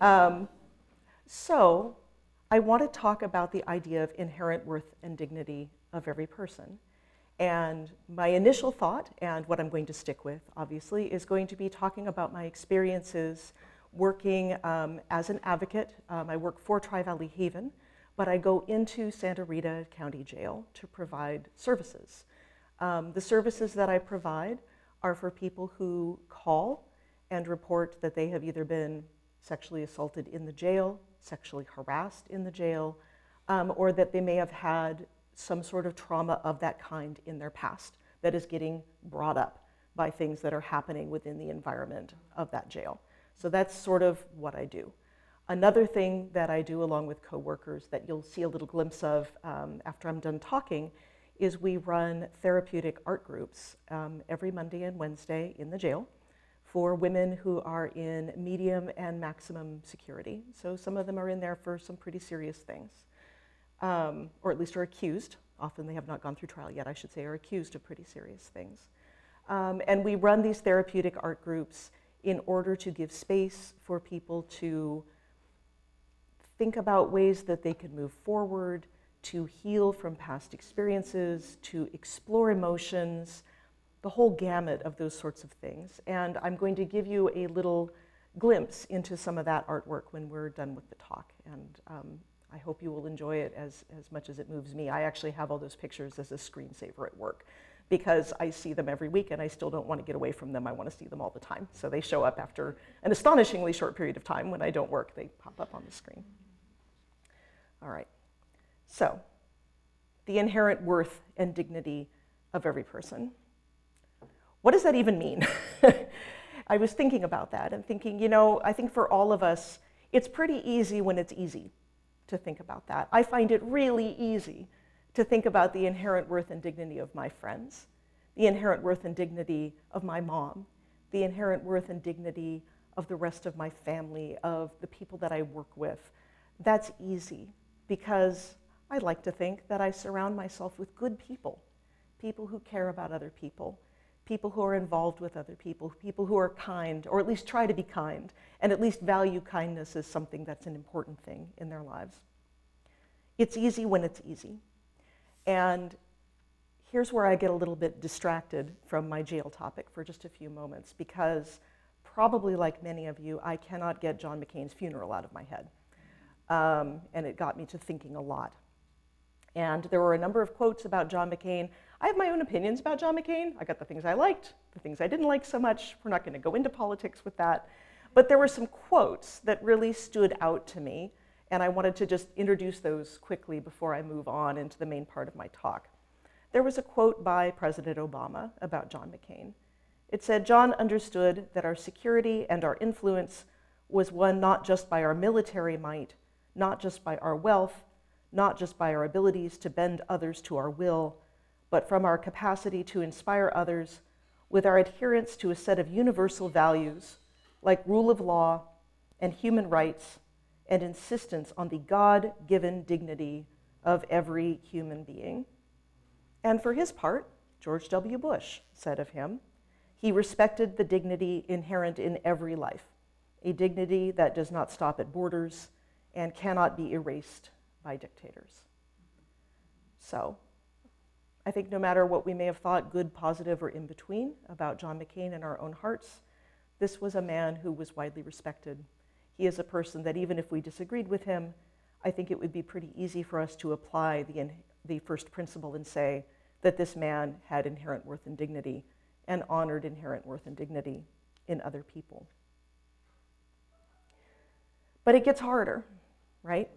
Um, so I want to talk about the idea of inherent worth and dignity of every person. And my initial thought, and what I'm going to stick with, obviously, is going to be talking about my experiences working as an advocate. I work for Tri-Valley Haven, but I go into Santa Rita County Jail to provide services. The services that I provide are for people who call and report that they have either been sexually assaulted in the jail, sexually harassed in the jail, or that they may have had some sort of trauma of that kind in their past that is getting brought up by things that are happening within the environment of that jail. So that's sort of what I do. Another thing that I do along with coworkers that you'll see a little glimpse of after I'm done talking is we run therapeutic art groups every Monday and Wednesday in the jail for women who are in medium and maximum security. So some of them are in there for some pretty serious things. Or at least are accused. Often they have not gone through trial yet, I should say, are accused of pretty serious things. And we run these therapeutic art groups in order to give space for people to think about ways that they can move forward, to heal from past experiences, to explore emotions, the whole gamut of those sorts of things. And I'm going to give you a little glimpse into some of that artwork when we're done with the talk. And I hope you will enjoy it as much as it moves me. I actually have all those pictures as a screensaver at work because I see them every week and I still don't want to get away from them. I want to see them all the time. So they show up after an astonishingly short period of time when I don't work. They pop up on the screen. All right. So the inherent worth and dignity of every person. What does that even mean? I was thinking about that and thinking, you know, I think for all of us, it's pretty easy when it's easy to think about that. I find it really easy to think about the inherent worth and dignity of my friends, the inherent worth and dignity of my mom, the inherent worth and dignity of the rest of my family, of the people that I work with. That's easy because I like to think that I surround myself with good people, people who care about other people, people who are involved with other people, people who are kind, or at least try to be kind, and at least value kindness as something that's an important thing in their lives. It's easy when it's easy. And here's where I get a little bit distracted from my jail topic for just a few moments, because probably like many of you, I cannot get John McCain's funeral out of my head. And it got me to thinking a lot. And there were a number of quotes about John McCain. I have my own opinions about John McCain. I got the things I liked, the things I didn't like so much. We're not going to go into politics with that. But there were some quotes that really stood out to me, and I wanted to just introduce those quickly before I move on into the main part of my talk. There was a quote by President Obama about John McCain. It said, "John understood that our security and our influence was won not just by our military might, not just by our wealth, not just by our abilities to bend others to our will, but from our capacity to inspire others with our adherence to a set of universal values like rule of law and human rights and insistence on the God-given dignity of every human being." And for his part, George W. Bush said of him, he respected the dignity inherent in every life, a dignity that does not stop at borders and cannot be erased by dictators. So I think no matter what we may have thought, good, positive, or in between, about John McCain in our own hearts, this was a man who was widely respected. He is a person that even if we disagreed with him, I think it would be pretty easy for us to apply the first principle and say that this man had inherent worth and dignity and honored inherent worth and dignity in other people. But it gets harder, right?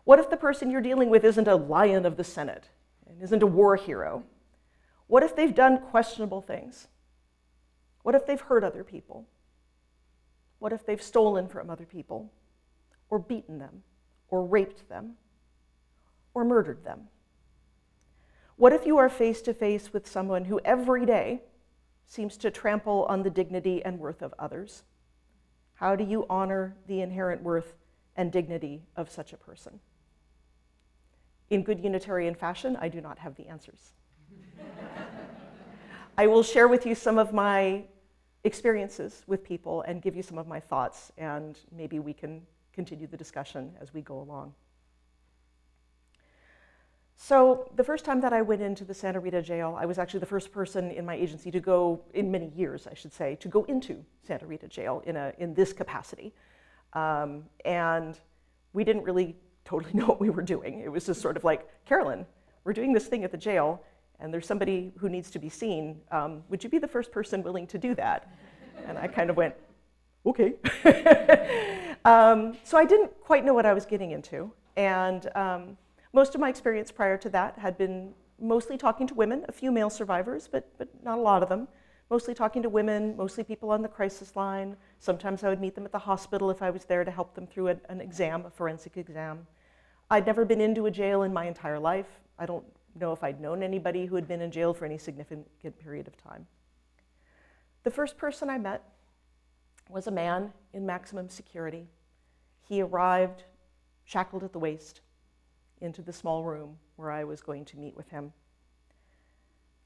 What if the person you're dealing with isn't a lion of the Senate and isn't a war hero? What if they've done questionable things? What if they've hurt other people? What if they've stolen from other people, or beaten them, or raped them, or murdered them? What if you are face to face with someone who every day seems to trample on the dignity and worth of others? How do you honor the inherent worth and dignity of such a person? In good Unitarian fashion, I do not have the answers. I will share with you some of my experiences with people and give you some of my thoughts, and maybe we can continue the discussion as we go along. So the first time that I went into the Santa Rita jail, I was actually the first person in my agency to go, in many years I should say, to go into Santa Rita jail in this capacity. And we didn't really totally know what we were doing. It was just sort of like, Carolyn, we're doing this thing at the jail, and there's somebody who needs to be seen. Would you be the first person willing to do that? And I kind of went, okay. So I didn't quite know what I was getting into. And most of my experience prior to that had been mostly talking to women, a few male survivors, but not a lot of them. Mostly talking to women, mostly people on the crisis line. Sometimes I would meet them at the hospital if I was there to help them through an exam, a forensic exam. I'd never been into a jail in my entire life. I don't know if I'd known anybody who had been in jail for any significant period of time. The first person I met was a man in maximum security. He arrived shackled at the waist into the small room where I was going to meet with him.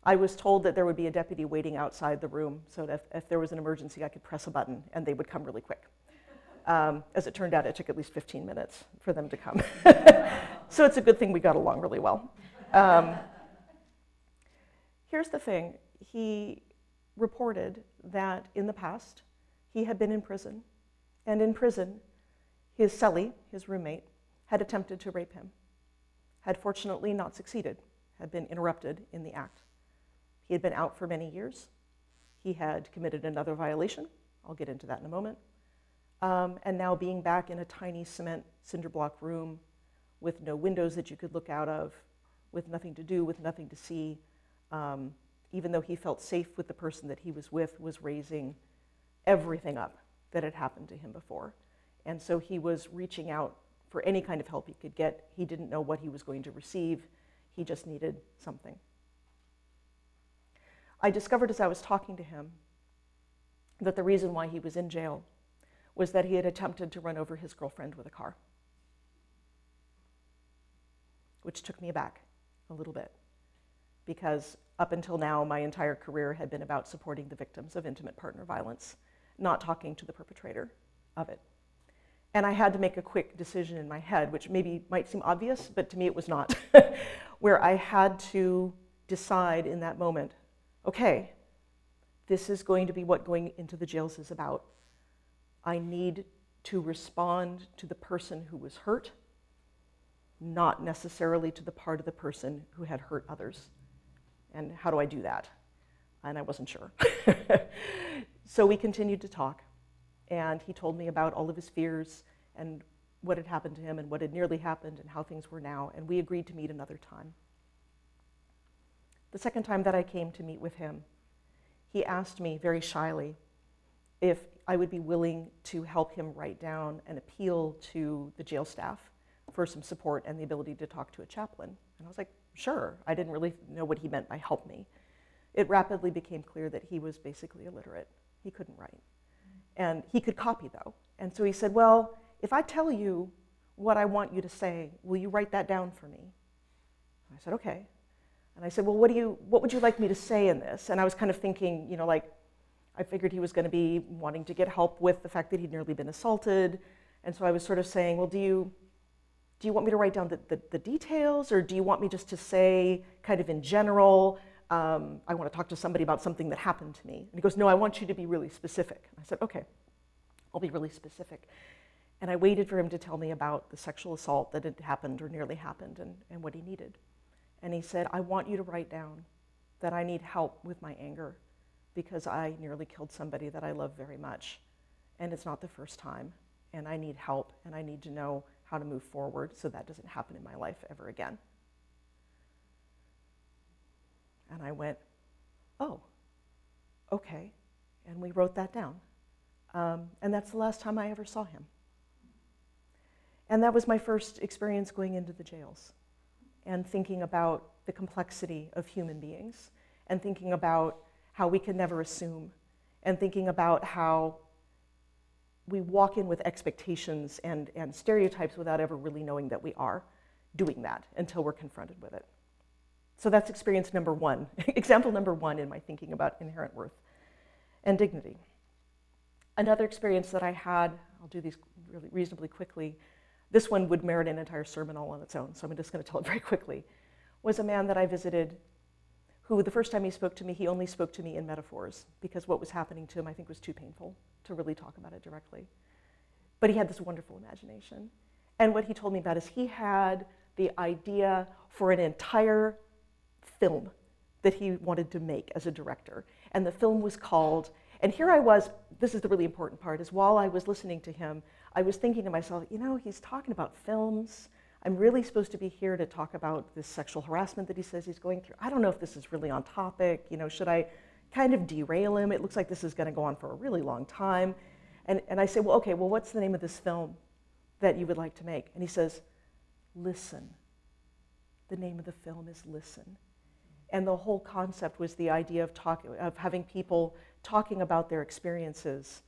I was told that there would be a deputy waiting outside the room so that if there was an emergency, I could press a button and they would come really quick. As it turned out, it took at least 15 minutes for them to come. So it's a good thing we got along really well. Here's the thing. He reported that in the past, he had been in prison. And in prison, his cellie, his roommate, had attempted to rape him, had fortunately not succeeded, had been interrupted in the act. He had been out for many years. He had committed another violation. I'll get into that in a moment. And now being back in a tiny cement cinder block room with no windows that you could look out of, with nothing to do, with nothing to see, even though he felt safe with the person that he was with, was raising everything up that had happened to him before. And so he was reaching out for any kind of help he could get. He didn't know what he was going to receive. He just needed something. I discovered as I was talking to him that the reason why he was in jail was that he had attempted to run over his girlfriend with a car, which took me aback a little bit, because up until now, my entire career had been about supporting the victims of intimate partner violence, not talking to the perpetrator of it. And I had to make a quick decision in my head, which maybe might seem obvious, but to me it was not, where I had to decide in that moment, okay, this is going to be what going into the jails is about. I need to respond to the person who was hurt, not necessarily to the part of the person who had hurt others. And how do I do that? And I wasn't sure. So we continued to talk, and he told me about all of his fears and what had happened to him and what had nearly happened and how things were now, and we agreed to meet another time. The second time that I came to meet with him, he asked me very shyly if I would be willing to help him write down an appeal to the jail staff for some support and the ability to talk to a chaplain. And I was like, sure. I didn't really know what he meant by help me. It rapidly became clear that he was basically illiterate. He couldn't write. And he could copy, though. And so he said, well, if I tell you what I want you to say, will you write that down for me? And I said, okay. And I said, well, what would you like me to say in this? And I was kind of thinking, you know, like, I figured he was going to be wanting to get help with the fact that he'd nearly been assaulted. And so I was sort of saying, well, do you want me to write down the details, or do you want me just to say kind of in general, I want to talk to somebody about something that happened to me? And he goes, no, I want you to be really specific. And I said, okay, I'll be really specific. And I waited for him to tell me about the sexual assault that had happened or nearly happened and what he needed. And he said, I want you to write down that I need help with my anger because I nearly killed somebody that I love very much. And it's not the first time. And I need help, and I need to know how to move forward so that doesn't happen in my life ever again. And I went, oh, okay. And we wrote that down. And that's the last time I ever saw him. And that was my first experience going into the jails and thinking about the complexity of human beings and thinking about how we can never assume and thinking about how we walk in with expectations and stereotypes without ever really knowing that we are doing that until we're confronted with it. So that's experience number one, example number one in my thinking about inherent worth and dignity. Another experience that I had, I'll do these really reasonably quickly, this one would merit an entire sermon all on its own, so I'm just going to tell it very quickly, was a man that I visited who the first time he spoke to me, he only spoke to me in metaphors because what was happening to him I think was too painful to really talk about it directly. But he had this wonderful imagination. And what he told me about is he had the idea for an entire film that he wanted to make as a director. And the film was called, and here I was, this is the really important part, is while I was listening to him, I was thinking to myself, you know, he's talking about films. I'm really supposed to be here to talk about this sexual harassment that he says he's going through. I don't know if this is really on topic. You know, should I kind of derail him? It looks like this is going to go on for a really long time. And I say, well, okay, well, what's the name of this film that you would like to make? And he says, Listen. The name of the film is Listen. And the whole concept was the idea of having people talking about their experiences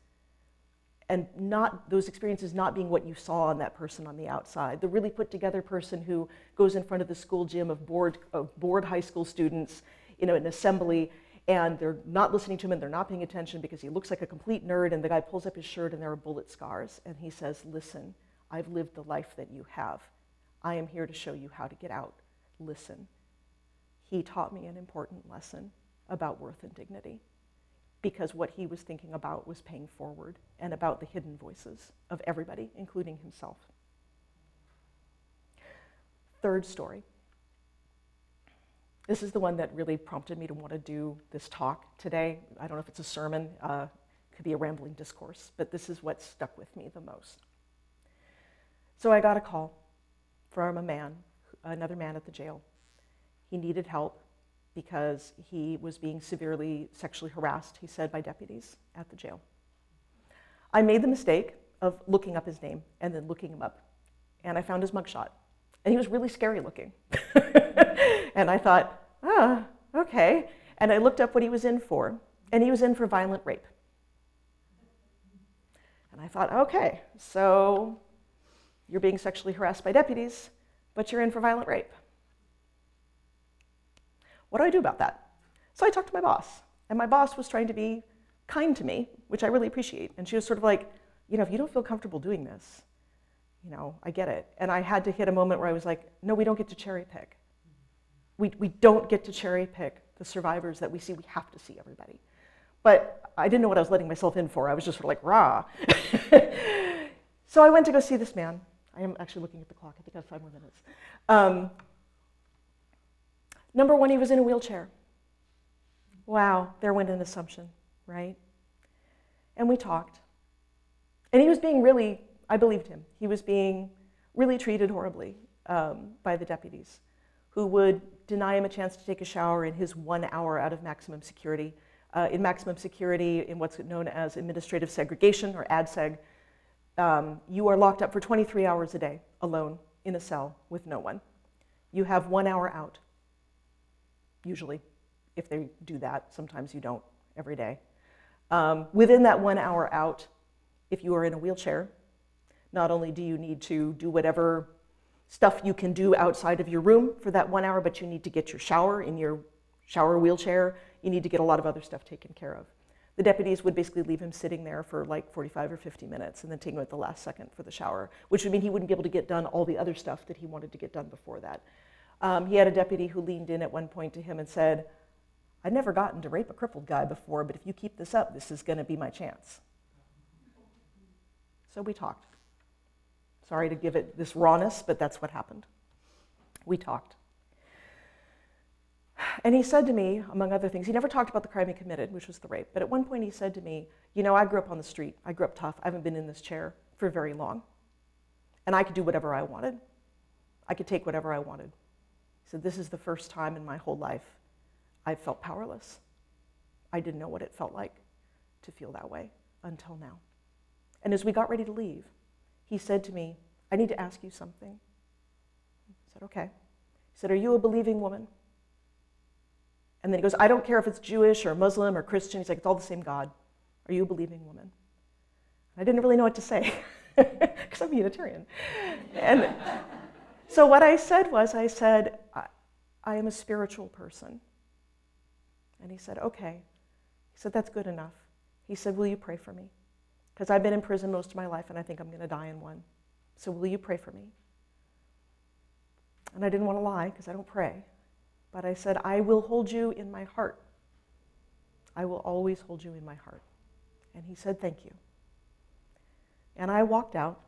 and not those experiences not being what you saw on that person on the outside. The really put together person who goes in front of the school gym of bored high school students, you know, in assembly, and they're not listening to him and they're not paying attention because he looks like a complete nerd, and the guy pulls up his shirt and there are bullet scars, and he says, Listen, I've lived the life that you have. I am here to show you how to get out. Listen. He taught me an important lesson about worth and dignity, because what he was thinking about was paying forward and about the hidden voices of everybody, including himself. Third story. This is the one that really prompted me to want to do this talk today. I don't know if it's a sermon, could be a rambling discourse, but this is what stuck with me the most. So I got a call from a man, another man at the jail. He needed help because he was being severely sexually harassed, he said, by deputies at the jail. I made the mistake of looking up his name and then looking him up. And I found his mugshot. And he was really scary looking. And I thought, okay. And I looked up what he was in for. And he was in for violent rape. And I thought, okay, so you're being sexually harassed by deputies, but you're in for violent rape. What do I do about that? So I talked to my boss, and my boss was trying to be kind to me, which I really appreciate. And she was sort of like, you know, if you don't feel comfortable doing this, you know, I get it. And I had to hit a moment where I was like, no, we don't get to cherry pick. We don't get to cherry pick the survivors that we see. We have to see everybody. But I didn't know what I was letting myself in for. I was just sort of like, rah. So I went to go see this man. I am actually looking at the clock. I think I have 5 more minutes. Number one, he was in a wheelchair. Wow, there went an assumption, right? And we talked. And he was being really, I believed him. He was being really treated horribly by the deputies, who would deny him a chance to take a shower in his 1 hour out of maximum security. In maximum security, in what's known as administrative segregation, or ADSEG, you are locked up for 23 hours a day, alone, in a cell, with no one. You have 1 hour out. Usually, if they do that. Sometimes you don't, every day. Within that 1 hour out, if you are in a wheelchair, not only do you need to do whatever stuff you can do outside of your room for that 1 hour, but you need to get your shower in your shower wheelchair. You need to get a lot of other stuff taken care of. The deputies would basically leave him sitting there for like 45 or 50 minutes and then take him at the last second for the shower, which would mean he wouldn't be able to get done all the other stuff that he wanted to get done before that. He had a deputy who leaned in at one point to him and said, I'd never gotten to rape a crippled guy before, but if you keep this up, this is going to be my chance. So we talked. Sorry to give it this rawness, but that's what happened. We talked. And he said to me, among other things, he never talked about the crime he committed, which was the rape, but at one point he said to me, you know, I grew up on the street. I grew up tough. I haven't been in this chair for very long. And I could do whatever I wanted. I could take whatever I wanted. He said, this is the first time in my whole life I felt powerless. I didn't know what it felt like to feel that way until now. And as we got ready to leave, he said to me, I need to ask you something. I said, okay. He said, are you a believing woman? And then he goes, I don't care if it's Jewish or Muslim or Christian. He's like, it's all the same God. Are you a believing woman? I didn't really know what to say because I'm Unitarian. And so what I said was, I said, I am a spiritual person. And he said, okay. He said, that's good enough. He said, will you pray for me? because I've been in prison most of my life and I think I'm going to die in one. So will you pray for me? And I didn't want to lie because I don't pray. But I said, I will hold you in my heart. I will always hold you in my heart. And he said, thank you. And I walked out.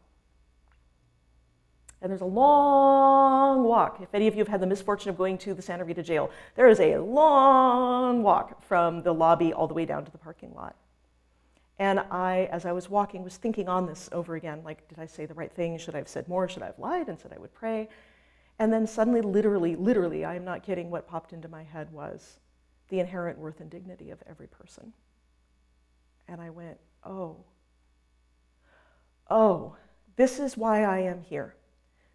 And there's a long walk. If any of you have had the misfortune of going to the Santa Rita jail, there is a long walk from the lobby all the way down to the parking lot. And I, as I was walking, was thinking on this over again, like, did I say the right thing? Should I have said more? Should I have lied and said I would pray? And then suddenly, literally, I am not kidding, what popped into my head was the inherent worth and dignity of every person. And I went, oh, this is why I am here.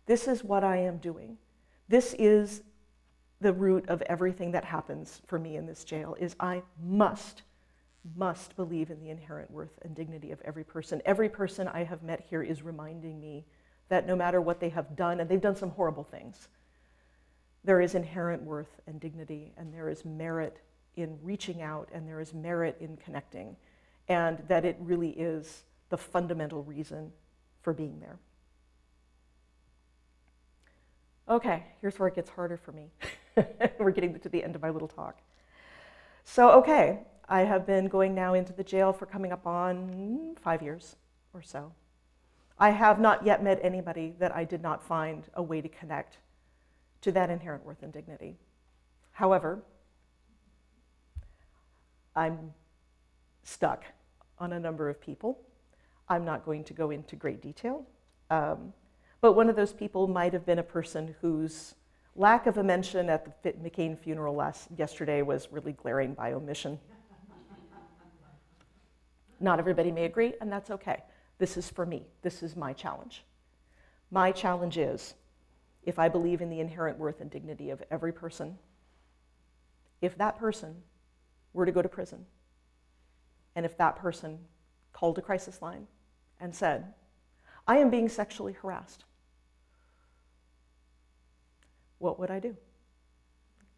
This is what I am doing. This is the root of everything that happens for me in this jail, is I must believe in the inherent worth and dignity of every person. Every person I have met here is reminding me that no matter what they have done, and they've done some horrible things, there is inherent worth and dignity, and there is merit in reaching out, and there is merit in connecting, and that it really is the fundamental reason for being there. Okay, here's where it gets harder for me. We're getting to the end of my little talk. So, okay, I have been going now into the jail for coming up on 5 years or so. I have not yet met anybody that I did not find a way to connect to that inherent worth and dignity. However, I'm stuck on a number of people. I'm not going to go into great detail. But one of those people might have been a person whose lack of a mention at the McCain funeral yesterday was really glaring by omission. Not everybody may agree, and that's okay. This is for me. This is my challenge. My challenge is, if I believe in the inherent worth and dignity of every person, if that person were to go to prison, and if that person called a crisis line and said, I am being sexually harassed, what would I do?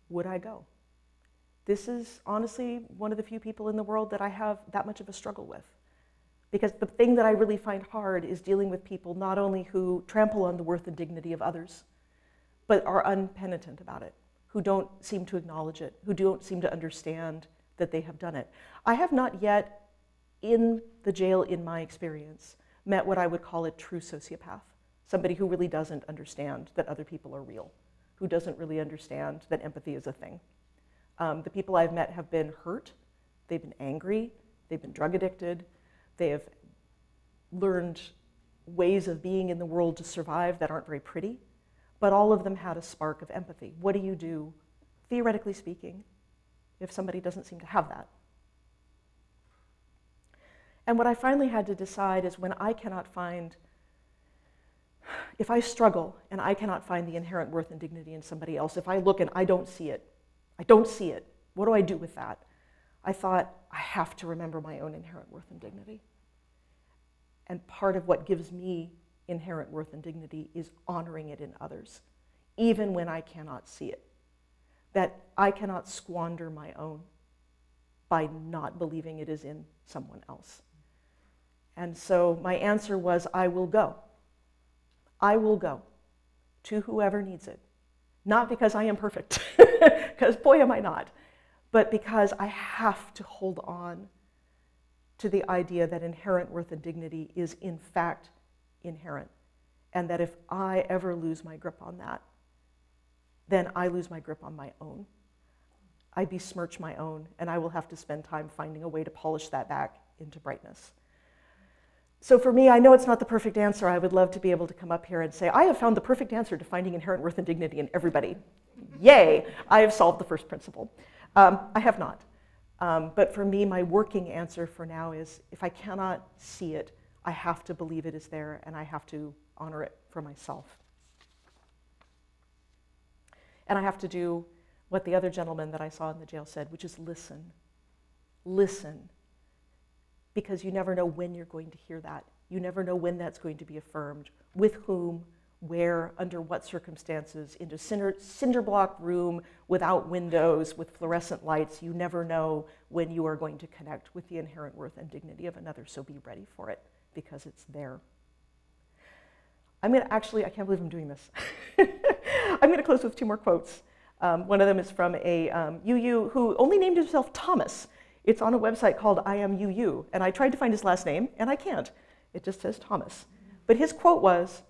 Would I go? This is honestly one of the few people in the world that I have that much of a struggle with. Because the thing that I really find hard is dealing with people not only who trample on the worth and dignity of others, but are unpenitent about it, who don't seem to acknowledge it, who don't seem to understand that they have done it. I have not yet, in the jail, in my experience, met what I would call a true sociopath, somebody who really doesn't understand that other people are real, who doesn't really understand that empathy is a thing. The people I've met have been hurt, they've been angry, they've been drug addicted, they have learned ways of being in the world to survive that aren't very pretty, but all of them had a spark of empathy. What do you do, theoretically speaking, if somebody doesn't seem to have that? And what I finally had to decide is when I cannot find, if I struggle and I cannot find the inherent worth and dignity in somebody else, if I look and I don't see it, what do I do with that? I thought, I have to remember my own inherent worth and dignity. And part of what gives me inherent worth and dignity is honoring it in others, even when I cannot see it. That I cannot squander my own by not believing it is in someone else. And so my answer was, I will go. I will go to whoever needs it. Not because I am perfect, because boy am I not, but because I have to hold on to the idea that inherent worth and dignity is in fact inherent. And that if I ever lose my grip on that, then I lose my grip on my own. I besmirch my own, and I will have to spend time finding a way to polish that back into brightness. So for me, I know it's not the perfect answer. I would love to be able to come up here and say, I have found the perfect answer to finding inherent worth and dignity in everybody. Yay, I have solved the first principle. I have not. But for me, my working answer for now is, if I cannot see it, I have to believe it is there, and I have to honor it for myself. And I have to do what the other gentleman that I saw in the jail said, which is listen. Listen. Because you never know when you're going to hear that. You never know when that's going to be affirmed, with whom, where, under what circumstances, into cinder block room without windows, with fluorescent lights. You never know when you are going to connect with the inherent worth and dignity of another, so be ready for it, because it's there. I'm going to actually, I can't believe I'm doing this. I'm going to close with 2 more quotes. One of them is from a UU who only named himself Thomas. It's on a website called I Am UU, and I tried to find his last name, and I can't. It just says Thomas. But his quote was,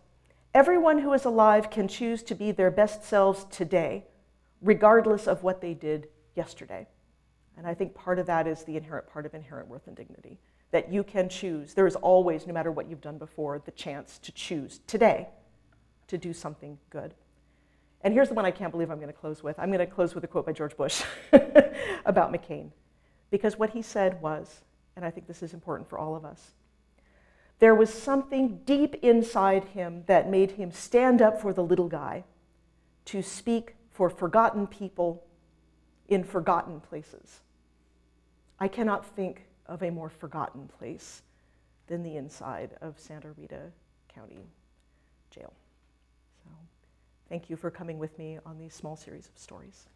"Everyone who is alive can choose to be their best selves today, regardless of what they did yesterday." And I think part of that is the inherent part of inherent worth and dignity, that you can choose. There is always, no matter what you've done before, the chance to choose today to do something good. And here's the one I can't believe I'm going to close with. I'm going to close with a quote by George Bush about McCain. Because what he said was, and I think this is important for all of us, there was something deep inside him that made him stand up for the little guy, to speak for forgotten people in forgotten places. I cannot think of a more forgotten place than the inside of Santa Rita County Jail. So thank you for coming with me on these small series of stories.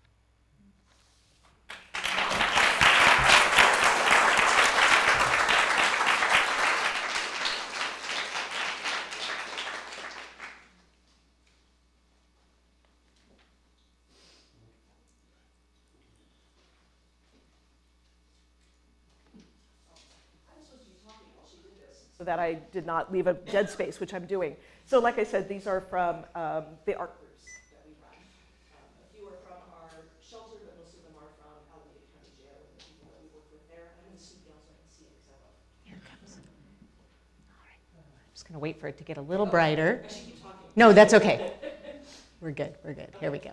So that I did not leave a dead space, which I'm doing. So like I said, these are from the art groups that we run. A few are from our shelter, but most of them are from Alameda County Jail and the people that we work with there. I'm going to sneak down so I can see it, because I love it. Here it comes. All right. I'm just going to wait for it to get a little brighter. I should keep talking. No, that's okay. We're good. We're good. Here we go.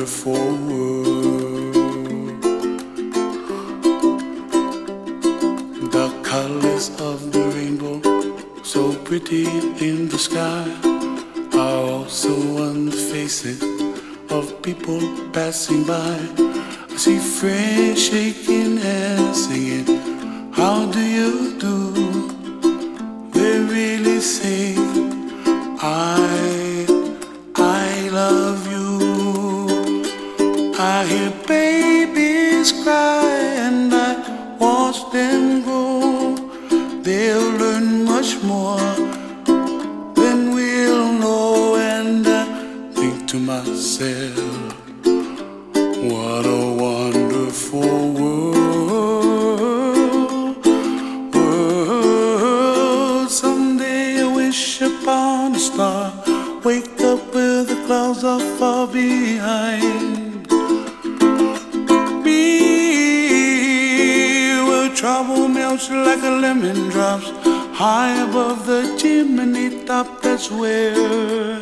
wonderful world. The colors of the rainbow, so pretty in the sky, are also on the faces of people passing by. I see friends shaking hands, singing, how do you do? They really say, I love you. I hear babies cry and I watch them grow. They'll learn much more than we'll know. And I think to myself, what a wonderful world. Someday I wish upon a star, wake up where the clouds are far behind me, where trouble melts like a lemon drops high above the chimney top. That's where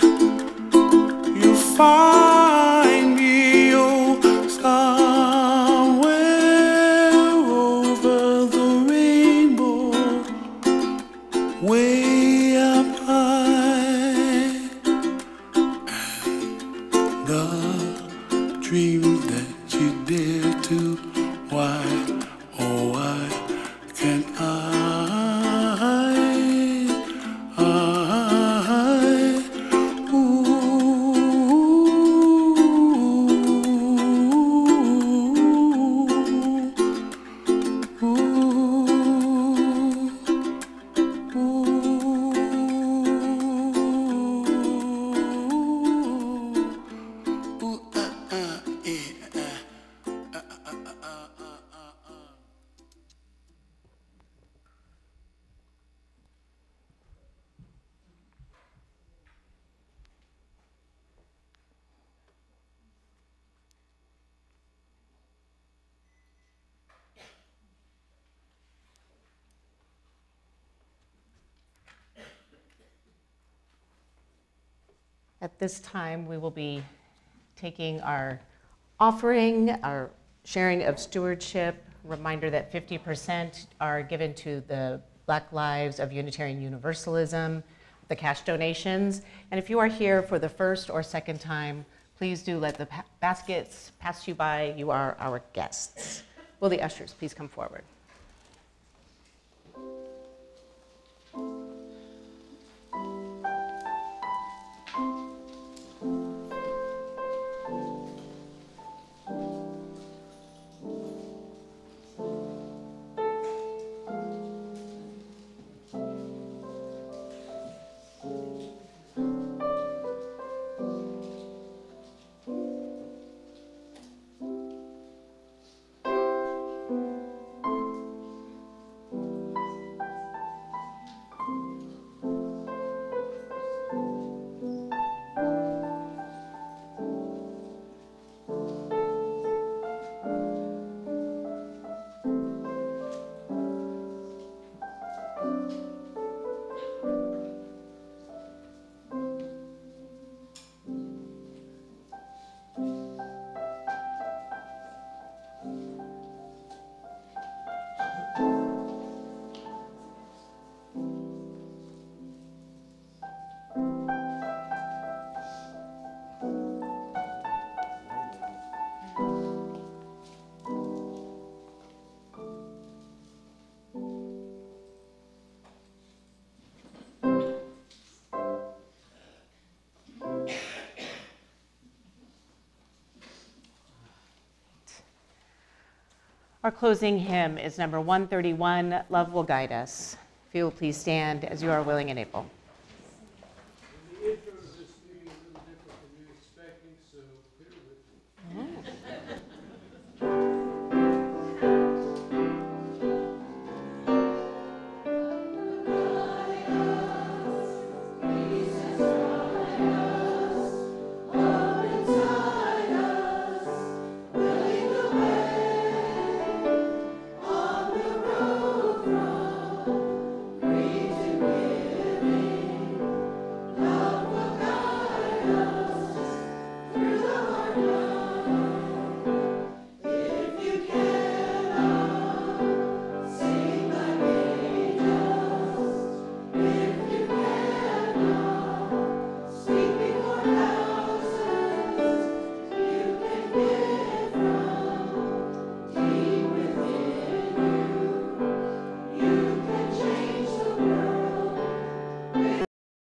you find me, oh, somewhere over the rainbow, way up high. The dreams that you dare to, why, oh why can't At this time, we will be taking our offering, our sharing of stewardship. Reminder that 50% are given to the Black Lives of Unitarian Universalism, the cash donations. And if you are here for the first or second time, please do let the baskets pass you by. You are our guests. Will the ushers please come forward? Our closing hymn is number 131, Love Will Guide Us. If you will please stand as you are willing and able.